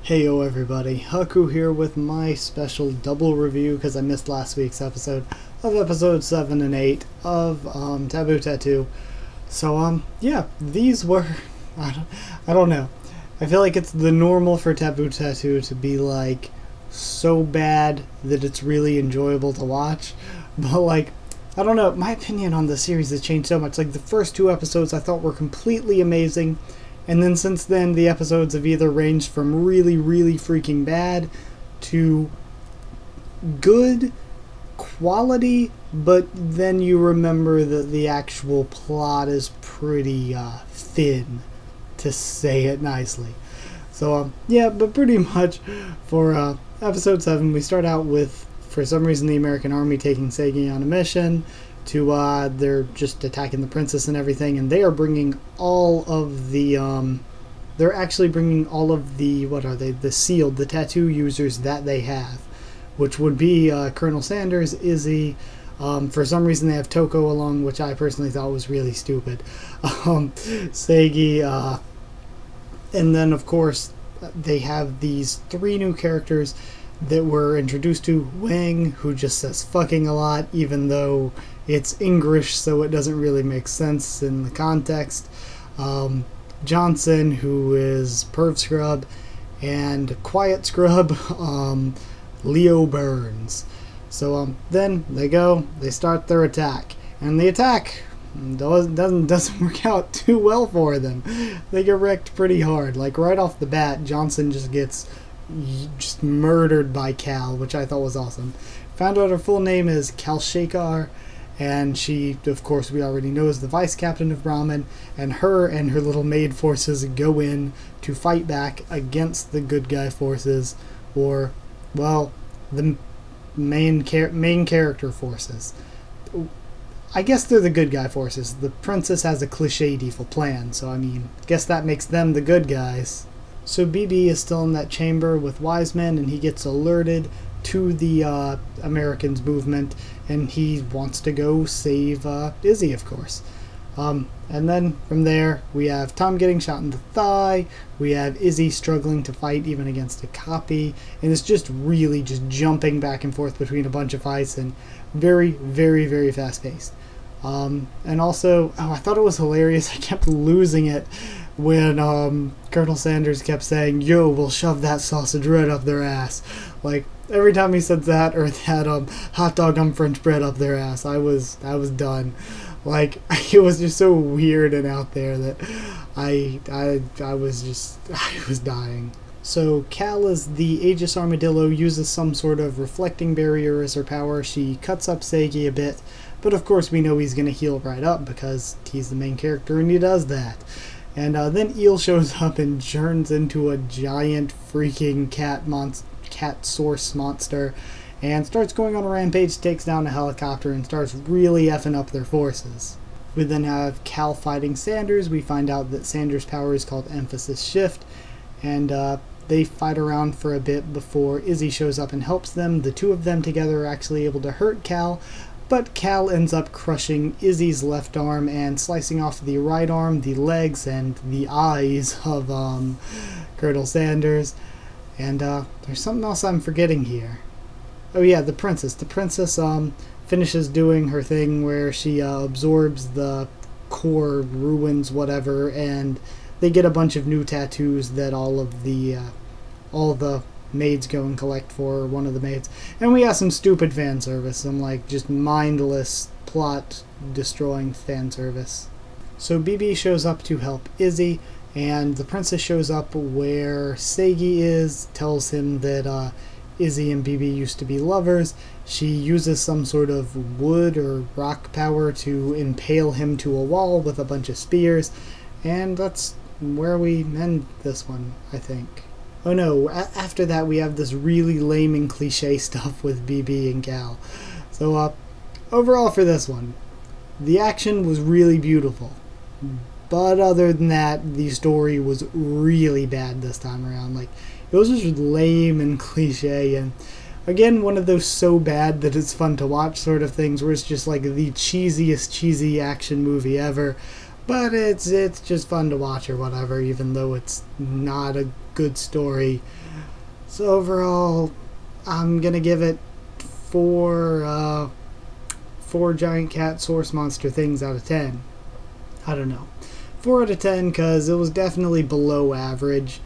Heyo everybody, Haku here with my special double review because I missed last week's episode of episode 7 and 8 of Taboo Tattoo. So yeah, these were, I don't know. I feel like it's the normal for Taboo Tattoo to be like so bad that it's really enjoyable to watch. But like, I don't know, my opinion on the series has changed so much. Like the first two episodes I thought were completely amazing. And then since then, the episodes have either ranged from really, really freaking bad to good quality, but then you remember that the actual plot is pretty thin, to say it nicely. So, yeah, but pretty much for episode 7, we start out with, for some reason, the American Army taking Seigi on a mission. They're just attacking the princess and everything, and they are bringing all of the, they're actually bringing all of the, the sealed, the tattoo users that they have, which would be Colonel Sanders, Izzy, for some reason they have Toko along, which I personally thought was really stupid, Seigi, and then of course they have these 3 new characters that we're introduced to. Wang, who just says fucking a lot, even though it's English, so it doesn't really make sense in the context. Johnson, who is Perv Scrub, and Quiet Scrub, Leo Burns. So then they start their attack, and the attack doesn't work out too well for them. They get wrecked pretty hard. Like right off the bat, Johnson just gets murdered by Cal, which I thought was awesome. Found out her full name is Cal Shakar, and she, of course, we already know is the vice captain of Brahmin, and her little maid forces go in to fight back against the good guy forces, or, well, the main character forces. I guess they're the good guy forces. The princess has a cliched evil plan, so I mean, guess that makes them the good guys. So BB is still in that chamber with Wiseman, and he gets alerted to the Americans movement, and he wants to go save Izzy, of course. And then from there, we have Tom getting shot in the thigh, we have Izzy struggling to fight even against a copy, and it's just really just jumping back and forth between a bunch of fights, and very, very, very fast-paced. And also, I thought it was hilarious, I kept losing it when Colonel Sanders kept saying, "Yo, we'll shove that sausage right up their ass." Like, every time he said that, or that hot dog on French bread up their ass, I was done. Like, it was just so weird and out there that I was dying. So Cal, as the Aegis Armadillo, uses some sort of reflecting barrier as her power. She cuts up Seigi a bit, but of course we know he's going to heal right up because he's the main character and he does that. And then Eel shows up and turns into a giant freaking cat source monster and starts going on a rampage, takes down a helicopter, and starts really effing up their forces. We then have Cal fighting Sanders. We find out that Sanders' power is called Emphasis Shift, and they fight around for a bit before Izzy shows up and helps them. The two of them together are actually able to hurt Cal, but Cal ends up crushing Izzy's left arm and slicing off the right arm, the legs, and the eyes of Colonel Sanders. And there's something else I'm forgetting here. Oh yeah, the princess. The princess finishes doing her thing where she absorbs the core ruins, whatever, and they get a bunch of new tattoos that all the maids go and collect for, one of the maids. And we got some stupid fan service, some like just mindless plot destroying fan service. So BB shows up to help Izzy, and the princess shows up where Seigi is, tells him that Izzy and BB used to be lovers. She uses some sort of wood or rock power to impale him to a wall with a bunch of spears, and that's where we end this one, I think. Oh no, after that we have this really lame and cliche stuff with BB and Cal. So overall for this one, the action was really beautiful. But other than that, the story was really bad this time around. Like, it was just lame and cliche, and again, one of those so bad that it's fun to watch sort of things, where it's just like the cheesiest cheesy action movie ever, but it's just fun to watch or whatever, even though it's not a good story. So overall, I'm gonna give it four giant cat source monster things out of 10. I don't know. 4 out of 10 because it was definitely below average.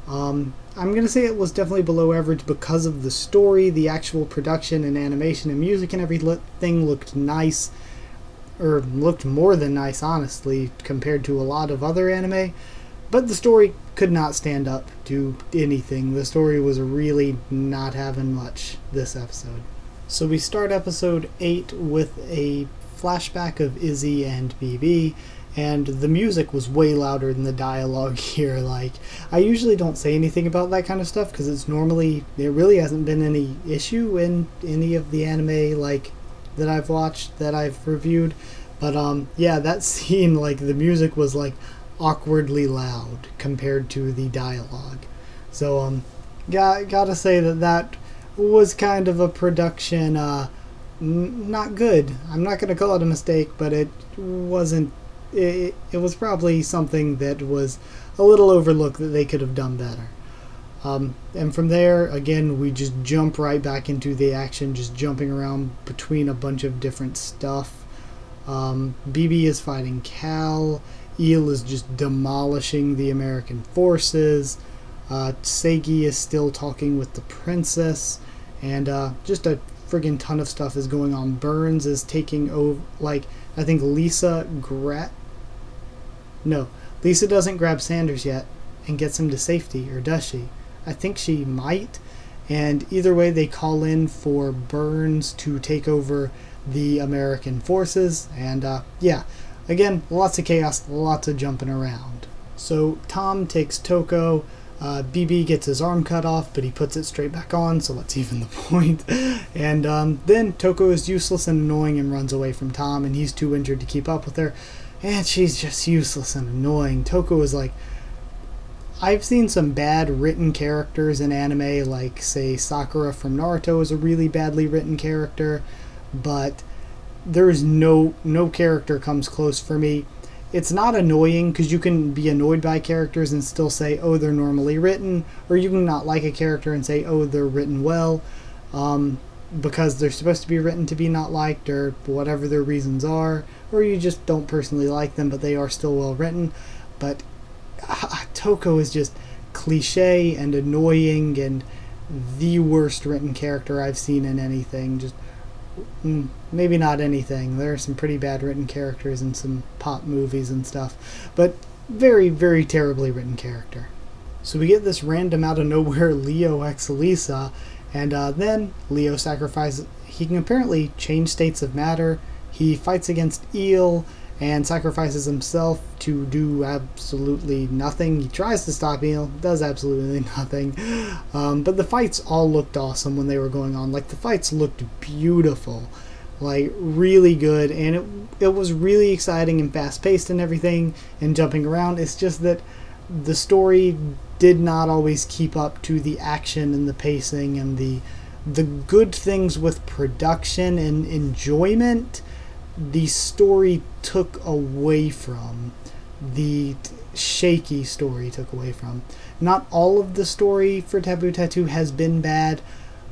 I'm going to say it was definitely below average because of the story, the actual production and animation and music and everything looked nice, or looked more than nice, honestly, compared to a lot of other anime. But the story could not stand up to anything. The story was really not having much this episode. So we start episode 8 with a flashback of Izzy and BB, and the music was way louder than the dialogue here. Like, I usually don't say anything about that kind of stuff because there really hasn't been any issue in any of the anime like that I've watched, that I've reviewed. But yeah, that scene, like, the music was like awkwardly loud compared to the dialogue. So gotta say that was kind of a production not good. I'm not gonna call it a mistake, but it wasn't. It was probably something that was a little overlooked that they could have done better. And from there, again, we just jump right back into the action, just jumping around between a bunch of different stuff. BB is fighting Cal. Eel is just demolishing the American forces. Seigi is still talking with the princess. And just a friggin' ton of stuff is going on. Burns is taking over, like, I think Lisa doesn't grab Sanders yet and gets him to safety, or does she? I think she might. And either way, they call in for Burns to take over the American forces. And yeah, again, lots of chaos, lots of jumping around. So Tom takes Toko. BB gets his arm cut off, but he puts it straight back on, so what's even the point? And then Toko is useless and annoying and runs away from Tom, and he's too injured to keep up with her. And she's just useless and annoying. Toko is like... I've seen some bad written characters in anime, like, say, Sakura from Naruto is a really badly written character, but there is no character comes close for me. It's not annoying, because you can be annoyed by characters and still say, oh, they're normally written, or you can not like a character and say, oh, they're written well, because they're supposed to be written to be not liked, or whatever their reasons are, or you just don't personally like them, but they are still well written. But Toko is just cliche and annoying and the worst written character I've seen in anything. Just maybe not anything. There are some pretty bad written characters in some pop movies and stuff, but very, very terribly written character. So we get this random out of nowhere Leo x Lisa, and then Leo sacrifices. He can apparently change states of matter. He fights against Eel and sacrifices himself to do absolutely nothing. He tries to stop Eel, does absolutely nothing. But the fights all looked awesome when they were going on. Like, the fights looked beautiful, like really good, and it was really exciting and fast-paced and everything, and jumping around. It's just that the story did not always keep up to the action and the pacing and the good things with production and enjoyment. The story took away from. The shaky story took away from. Not all of the story for Taboo Tattoo has been bad,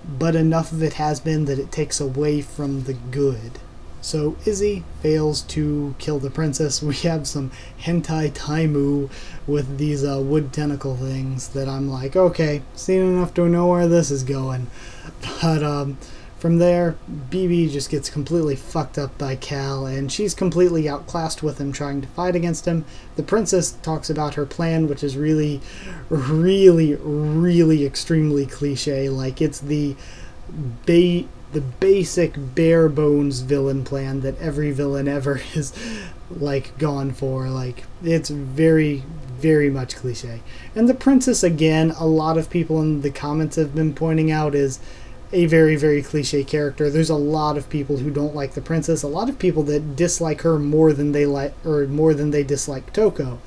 but enough of it has been that it takes away from the good. So Izzy fails to kill the princess. We have some hentai taimu with these wood tentacle things that I'm like, okay, seen enough to know where this is going. But from there, BB just gets completely fucked up by Cal, and she's completely outclassed with him trying to fight against him. The princess talks about her plan, which is really, really, really extremely cliche. Like, it's the basic bare bones villain plan that every villain ever is like gone for. Like, it's very, very much cliche. And the princess, again, a lot of people in the comments have been pointing out, is a very, very cliche character. There's a lot of people who don't like the princess, a lot of people that dislike her more than they dislike Toko.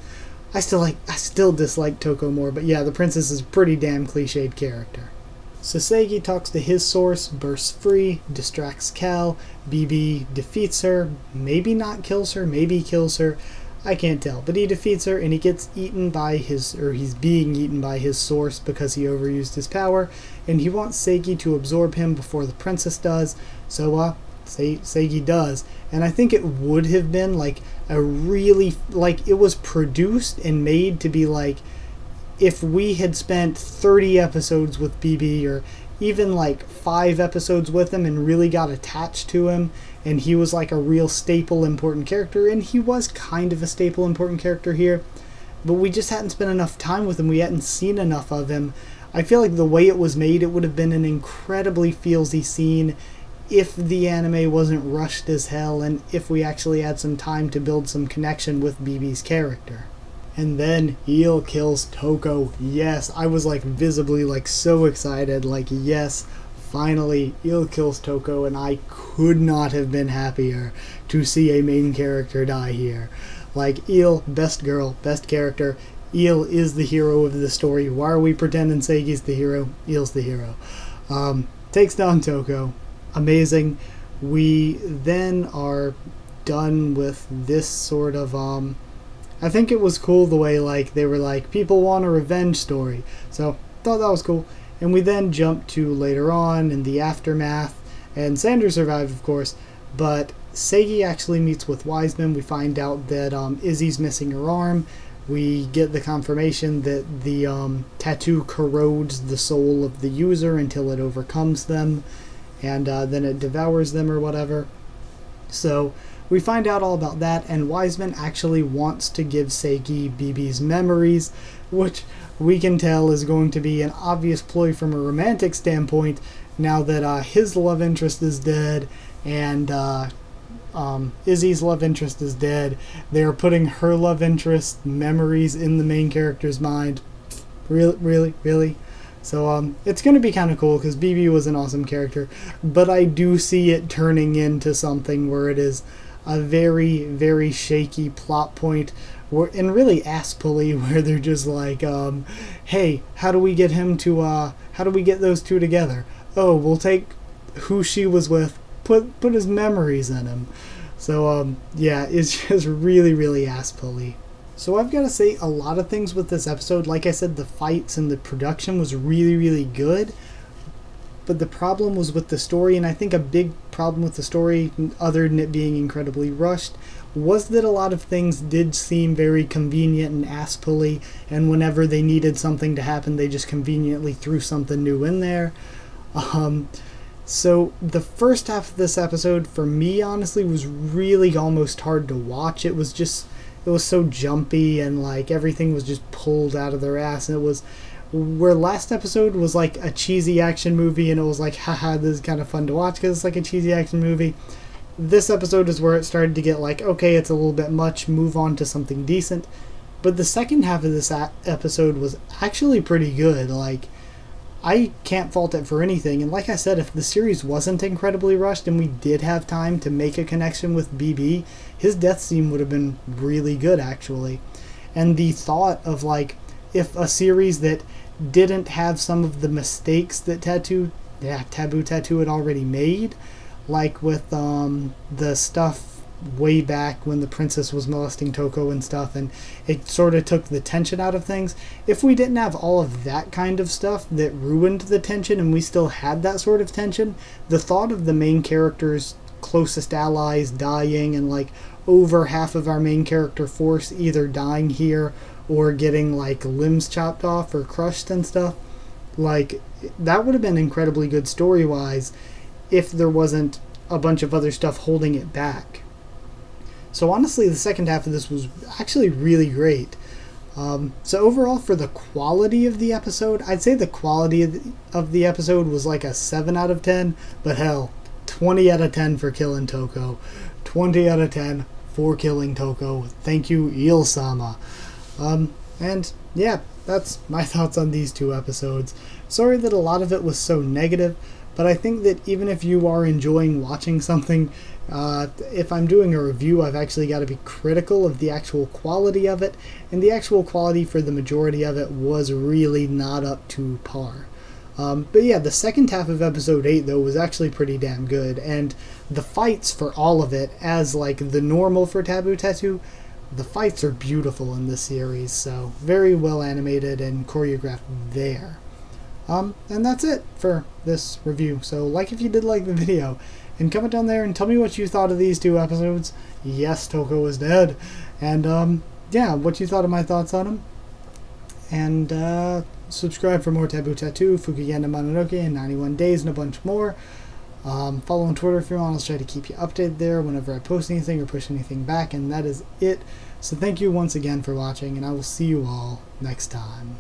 I still dislike Toko more, but yeah, the princess is a pretty damn cliched character. Sasagi talks to his source, bursts free, distracts Cal. BB defeats her, maybe not kills her, maybe kills her. I can't tell. But he defeats her, and he gets eaten by he's being eaten by his source because he overused his power, and he wants Seigi to absorb him before the princess does. So, Seigi does. And I think it would have been like a really, like, it was produced and made to be like, if we had spent 30 episodes with BB, or even like 5 episodes with him and really got attached to him, and he was like a real staple important character, and he was kind of a staple important character here, but we just hadn't spent enough time with him, we hadn't seen enough of him. I feel like the way it was made, it would have been an incredibly feelsy scene if the anime wasn't rushed as hell, and if we actually had some time to build some connection with BB's character. And then Eel kills Toko. Yes, I was like visibly like so excited, like yes, finally Eel kills Toko, and I could not have been happier to see a main character die here. Like, Eel, best girl, best character. Eel is the hero of the story. Why are we pretending Seigi's the hero? Eel's the hero. Takes down Toko. Amazing. We then are done with this sort of I think it was cool the way like they were like, people want a revenge story, so thought that was cool. And we then jump to later on in the aftermath, and Sandra survived, of course, but Seigi actually meets with Wiseman. We find out that Izzy's missing her arm. We get the confirmation that the tattoo corrodes the soul of the user until it overcomes them, and then it devours them or whatever. So we find out all about that, and Wiseman actually wants to give Seigi BB's memories, which we can tell is going to be an obvious ploy from a romantic standpoint now that his love interest is dead, and Izzy's love interest is dead. They are putting her love interest memories in the main character's mind. Really? So it's going to be kind of cool, because BB was an awesome character, but I do see it turning into something where it is a very, very shaky plot point, and really ass-pulley, where they're just like, hey, how do we get those two together? Oh, we'll take who she was with, put his memories in him. So, yeah, it's just really, really ass-pulley. So I've got to say, a lot of things with this episode, like I said, the fights and the production was really, really good, but the problem was with the story, and I think a big problem with the story, other than it being incredibly rushed, was that a lot of things did seem very convenient and ass-pulley, and whenever they needed something to happen, they just conveniently threw something new in there. So the first half of this episode, for me, honestly, was really almost hard to watch. It was so jumpy, and like everything was just pulled out of their ass, and it was where last episode was like a cheesy action movie, and it was like, haha, this is kind of fun to watch because it's like a cheesy action movie. This episode is where it started to get like, okay, it's a little bit much, move on to something decent. But the second half of this episode was actually pretty good. Like, I can't fault it for anything. And like I said, if the series wasn't incredibly rushed and we did have time to make a connection with BB, his death scene would have been really good, actually. And the thought of like, if a series that didn't have some of the mistakes that Taboo Tattoo had already made, like with the stuff way back when the princess was molesting Toko and stuff, and it sort of took the tension out of things. If we didn't have all of that kind of stuff that ruined the tension, and we still had that sort of tension, the thought of the main character's closest allies dying, and like over half of our main character force either dying here or getting like limbs chopped off or crushed and stuff, like that would have been incredibly good story-wise if there wasn't a bunch of other stuff holding it back. So honestly, the second half of this was actually really great. So overall, for the quality of the episode, I'd say the quality of the episode was like a 7 out of 10, but hell, 20 out of 10 for killing Toko. 20 out of 10 for killing Toko. Thank you, Eel-sama. And yeah, that's my thoughts on these 2 episodes. Sorry that a lot of it was so negative, but I think that even if you are enjoying watching something, if I'm doing a review, I've actually got to be critical of the actual quality of it, and the actual quality for the majority of it was really not up to par. But yeah, the second half of episode 8, though, was actually pretty damn good, and the fights for all of it, as like the normal for Taboo Tattoo, the fights are beautiful in this series, so very well animated and choreographed there. And that's it for this review. So like if you did like the video, and comment down there and tell me what you thought of these two episodes. Yes, Toko is dead. And yeah, what you thought of my thoughts on him. And subscribe for more Taboo Tattoo, Fukugenda Mononoke, and 91 Days, and a bunch more. Follow on Twitter if you want. I'll try to keep you updated there whenever I post anything or push anything back. And that is it. So thank you once again for watching, and I will see you all next time.